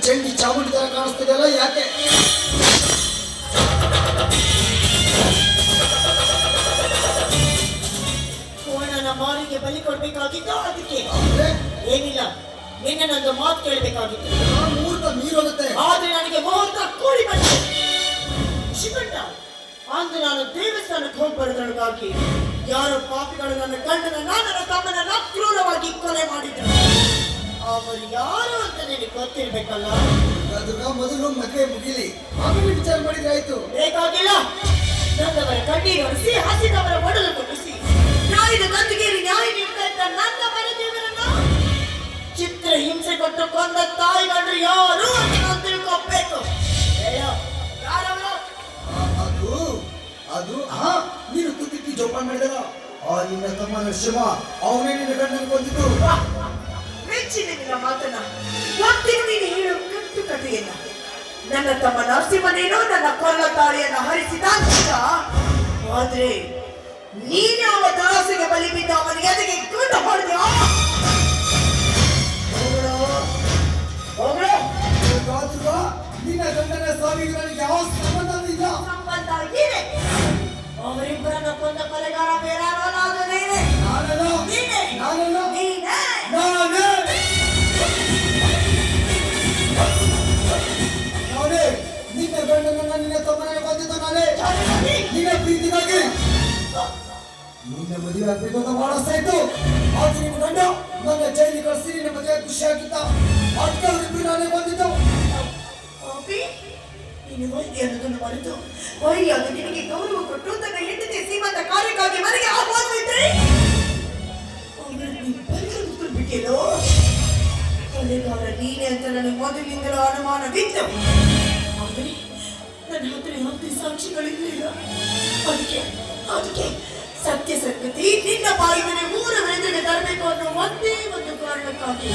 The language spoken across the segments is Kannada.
ಚಂಡಿ ಚಾಮುಂಡಿ ತರ ಕಾಣಿಸ್ತಿದೆಯಲ್ಲ, ಯಾಕೆ? ಕೋಣನ ಮಾರಿಗೆ ಬಲಿ ಕೊಡ್ಬೇಕಾಗಿತ್ತು. ಅದಕ್ಕೆ ಏನಿಲ್ಲ, ನಿನ್ನೆ ನಂದು ಮಾತು ಕೇಳಬೇಕಾಗಿತ್ತು. ಮುಹೂರ್ತ ಮೀರೋಗುತ್ತೆ. ಆದ್ರೆ ನನಗೆ ಮುಹೂರ್ತ ಕೂಡಿ ಬಂತು. ಶಿವಣ್ಣ, ಅಂದು ನಾನು ದೇವಸ್ಥಾನಕ್ಕೆ ಹೋಗಿ ಬರೋದ್ರೊಳಗಾಗಿ ಯಾರೋ ಪಾಪಿಗಳು ನನ್ನ ಗಂಡನ ನನ್ನ ತಮ್ಮನ ಕ್ರೂರವಾಗಿ ಕೊಲೆ ಮಾಡಿದ್ರು. ಅವರು ಯಾರು ಅಂತ ನಿನಗೆ ಗೊತ್ತಿರ್ಬೇಕಲ್ಲ. ಅದನ್ನ ಮೊದಲು ಮದುವೆ ಮುಗಿಲಿ, ಆಮೇಲೆ ವಿಚಾರ ಮಾಡಿದ್ರೆ ಆಯ್ತು. ಬೇಕಾಗಿಲ್ಲ. ನನ್ನವರ ಕಣ್ಣೀರು ಒರೆಸಿ, ಹಸಿದವರ ಒಡಲು ಕೊಡಿಸಿ, ನ್ಯಾಯದ ಗಂದಿಗೇರಿ ನ್ಯಾಯ ನೀಡ್ತಾ ಇದ್ದ ನನ್ನ ಮನೆ ದೇವರನ್ನ ಚಿತ್ರ ಹಿಂಸೆ ಕೊಟ್ಟು ಕೊಂದ ತಾಯಿಗಂಡ್ರು ಯಾರು ಅಂತ ನಾನು ತಿಳ್ಕೊಬೇಕು. ಅದು ನೀನು ತುತ್ತಿಟ್ಟು ಜೋಪಾನ ಮಾಡಿದಲ್ಲ, ಆ ನಿನ್ನ ತಮ್ಮನ ಶಿವ, ಅವನೇ ನಿನ್ನ ಗಂಡನ ಕೊಂದಿದ್ದು. ಮೆಚ್ಚಿನ ಮಾತನ್ನ ಗೊತ್ತಿರು. ನೀನು ಹೇಳು ಕಟ್ಟು ಕಥೆಯನ್ನ. ನನ್ನ ತಮ್ಮ ನರಸಿಂಹನೇನೋ ನನ್ನ ಕೊಲ್ಲ ತಾಳಿಯನ್ನ ಹರಿಸಿದ ಅಂತ. ಆದ್ರೆ ನೀನೇ ಅವನ ದಾಸಿಗೆ ಬಲಿ ಬಿದ್ದು ಅವನಿಗೆ ಅದಕ್ಕೆ ಗುಂಡು ಹೊಡೆದ. ನಿನ್ನ ಗಂಡನ ಸಾವಿಗೆ ನನಗೆ ಯಾವ ಸಂಬಂಧ ಇಲ್ಲ. ಸಂಬಂಧ ಇದೆ. ಅವರಿಬ್ಬರನ್ನ ಕೊಂದ ಕೊಲೆಗಾರ ಬೇರೆ ನೀನೇ. ನಿನ್ನ ಗಂಡನನ್ನ ನಿನ್ನ ತಮ್ಮನ ಕೊಂದಿದ್ದ ನಾನೇ. ನಿನ್ನ ಪ್ರೀತಿಗಾಗಿ ನಿನ್ನ ಮದುವೆ ಆಗ್ಬೇಕು ಅಂತ ಮಾಡಿಸ್ತಾ ಇತ್ತು. ಆದ್ರೆ ನಿಮ್ಮ ಗಂಡ ನನ್ನ ಜೈಲಿಗೆ ಕಳಿಸಿ ನಿನ್ನ ಮದುವೆ ಖುಷಿ ಆಗಿದ್ದ. ಅದಕ್ಕೆ ಅವರಿಬ್ಬರು ನಾನೇ ಬಂದಿದ್ದು. ನೀನು ವೈದ್ಯ ಅನ್ನೋದನ್ನು ಮರೆತು ವೈದ್ಯಾದ ನಿನಗೆ ಗೌರವ ಕೊಟ್ಟು ತನ್ನ ಹೆಂಡತಿ ಸೀಮಂತ ಕಾರ್ಯಕ್ಕಾಗಿ ಮನೆಗೆ ಆಹ್ವಾನಿಸಿದ್ರೆ ಬಿಟ್ಟಿಲ್ಲೋ. ಕೊಲೆಗಾರ ನೀನೆ ಅಂತ ನನಗೆ ಮೊದಲಿನಿಂದಲೂ ಅನುಮಾನವಿತ್ತು. ಆದರೆ ನನ್ನ ಹತ್ರ ಯಾವುದೇ ಸಾಕ್ಷಿಗಳಿರಲಿಲ್ಲ. ಅದಕ್ಕೆ ಸತ್ಯ ಸಂಗತಿ ನಿನ್ನ ಬಾಯಿ ಮೇಲೆ ಊರ ವೇದನೆ ತರಬೇಕು ಅನ್ನೋ ಒಂದೇ ಒಂದು ಕಾರಣಕ್ಕಾಗಿ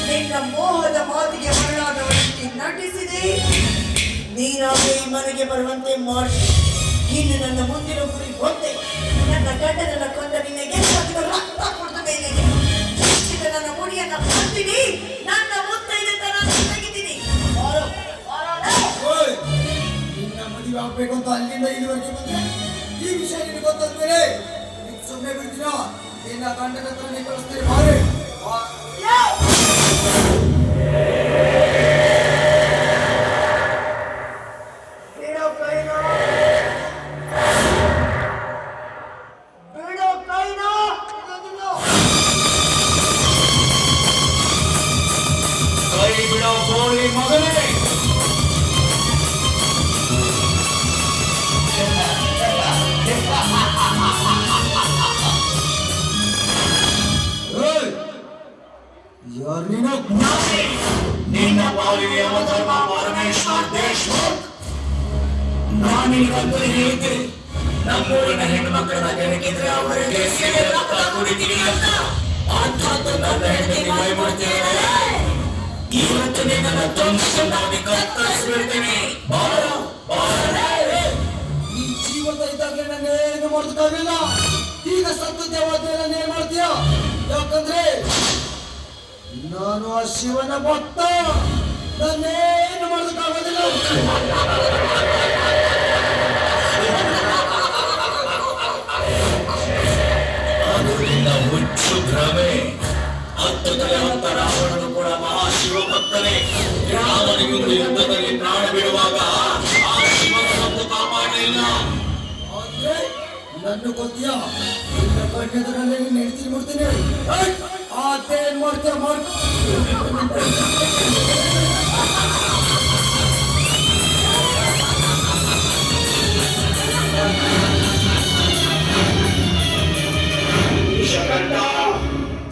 ನಿನ್ನ ಮೋಹದ ಮಾತಿಗೆ ಮರಳಾದವರಂತೆ ನಟಿಸಿದೆ. ನೀನಾಗೆ ಈ ಮನೆಗೆ ಬರುವಂತೆ ಮಾಡಿ ಇನ್ನು ನನ್ನ ಮುಂದಿನ ಗುರಿ ಒಂದೇ. ನನ್ನ ಗಂಡನನ್ನ ಕೊಂದ ನಿನಗೆ ರಕ್ತ ಕೊಡ್ದ ಮೇಲೆ ನನ್ನ ಮುಡಿಯನ್ನ ಕೊಡ್ತೀನಿ. ನನ್ನ ಮುತ್ತೈದೆತನ ತೆಗಿತೀನಿ. ನಿನ್ನ ಮದುವೆ ಆಗ್ಬೇಕು ಅಂತ ಅಲ್ಲಿಂದ ಇಲ್ಲಿವರೆಗೆ ಬಂದ್ರೆ ಈ ವಿಷಯ ನಿನಗೆ ಗೊತ್ತಾದ್ಮೇಲೆ ಸುಮ್ಮನೆ ಬಿಡ್ತೀನ. ನಿನ್ನ ಗಂಡನ ಹತ್ರ ಕಳಿಸ್ತೀನಿ. ಮಾರೆ ನಿನ್ನ ಪಾಲಿಗೆ ಯಮಧರ್ಮ ಪರಮೇಶ್ವರ್ ದೇಶ್ಮುಖ್. ನಾನೀಗಂತೂ ಹೇಳಿದ್ದೆ, ನಮ್ಮೂರಿನ ಹೆಣ್ಣು ಮಕ್ಕಳನ್ನ ಕೆಣಕಿದ್ರೆ ಅವರಿಗೆ ರಕ್ತ ಕುಡಿತೀನಿ ಅಂತ. ಅಂಥದ್ದು ನನ್ನ ಹೆಂಡತಿ ಮೈ ಮಾಡ್ತೇನೆ. ಇವತ್ತು ನಿನ್ನ ಧ್ವಂಸನಾಗಿ ಕತ್ತರಿಸ್ಬಿಡ್ತೀನಿ. ಈ ಜೀವನ ಇದ್ದಾಗಲೇ ನಾನು ಏನು ಮಾಡೋದಕ್ಕಾಗಲ್ಲ. ಈಗ ಸತ್ತು ದೇವಾದ್ರೆ ನಾನು ಏನ್ ಮಾಡ್ತೀಯ? ಯಾಕಂದ್ರೆ ನಾನು ಆ ಶಿವನ ಭಕ್ತ. ನಾನೇನು ಮಾಡೋದಕ್ಕಾಗೋದಿಲ್ಲ. ಅದು ನಿನ್ನ ಹುಚ್ಚು ಭ್ರಮೆ. 10 ತಲೆ ಹೊತ್ತ ರಾವಣನು ಕೂಡ ಮಹಾಶಿವ ಭಕ್ತನೇ. ರಾವಣಿಗೊಂದು ಯುದ್ಧದಲ್ಲಿ ಪ್ರಾಣ ಬಿಡುವಾಗ ಆ ಶಿವನ ಒಂದು ಕಾಪಾಡಲಿಲ್ಲ. ಆದ್ರೆ ನನ್ನ ಗೊತ್ತಿಯ ನಿನ್ನ ಕಣ್ಣೆದುರಲ್ಲೇ ನಿನ್ನ ಹೆಂಡತಿ ಮುಡ್ತೀನಿ. ಅದೇನ್ ಮಾಡ್ತೀಯ ಮಾಡು.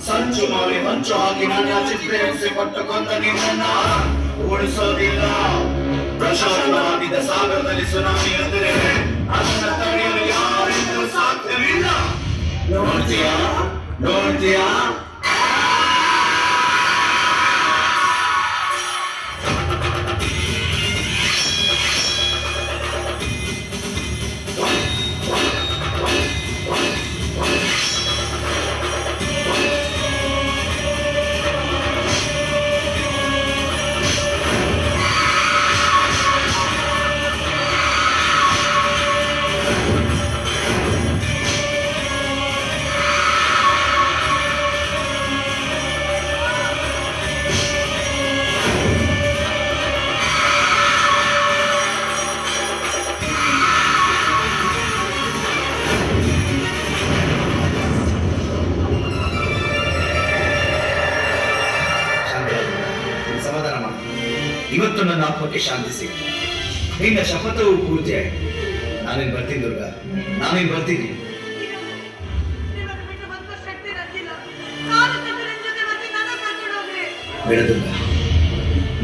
ಸಂಚು ಮಾಡಿ ಮಂಚು ಹಾಕಿ ನನ್ನ ಚಿತ್ರೆ ಹಿಂಸೆ ಕೊಟ್ಟು ಕೊಂದ ನಿನ್ನ ಉಳಿಸೋದಿಲ್ಲ. ಪ್ರಶಾಂತವಾಗಿದ್ದ ಸಾಗರದಲ್ಲಿ ಸುನಾಮಿ ಎದುರೆ ಅದನ್ನ ತಡೆಯಲು ಯಾರಿಂದಲೂ ಸಾಧ್ಯವಿಲ್ಲ. ನೋಡ್ತೀಯಾ ನನ್ನ ಆತ್ಮಕ್ಕೆ ಶಾಂತಿ ಸಿಕ್ತು. ನಿನ್ನ ಶಪಥವು ಪೂರ್ತಿಯಾಯಿತು. ನಾನೇನ್ ಬರ್ತೀನಿ ದುರ್ಗಾ, ನಾನೇನ್ ಬರ್ತೀನಿ. ಬೇಡ ದುರ್ಗಾ,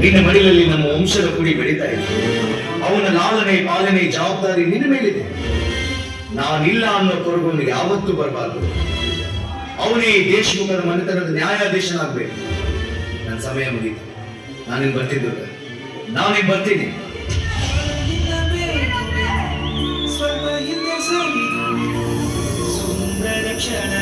ನಿನ್ನ ಮಡಿಲಲ್ಲಿ ನಮ್ಮ ವಂಶದ ಕುಡಿ ಬೆಳೀತಾ ಇದೆ. ಅವನ ಲಾಲನೆ ಪಾಲನೆ ಜವಾಬ್ದಾರಿ ನಿನ್ನ ಮೇಲಿದೆ. ನಾನಿಲ್ಲ ಅನ್ನೋ ಕೊರಗೊಂಡು ಯಾವತ್ತೂ ಬರಬಾರ್ದು. ಅವನೇ ದೇಶಮುಖದ ಮನೆತನದ ನ್ಯಾಯಾಧೀಶನಾಗ್ಬೇಕು. ನನ್ನ ಸಮಯ ಮುಗೀತು. ನಾನೇನ್ ಬರ್ತೀನಿ ದುರ್ಗಾ, ನಾನೇನ್ ಬರ್ತೀನಿ. ಸ್ವಲ್ಪ ಹಿಂದೆ ಸುಂದರ ಕ್ಷಣ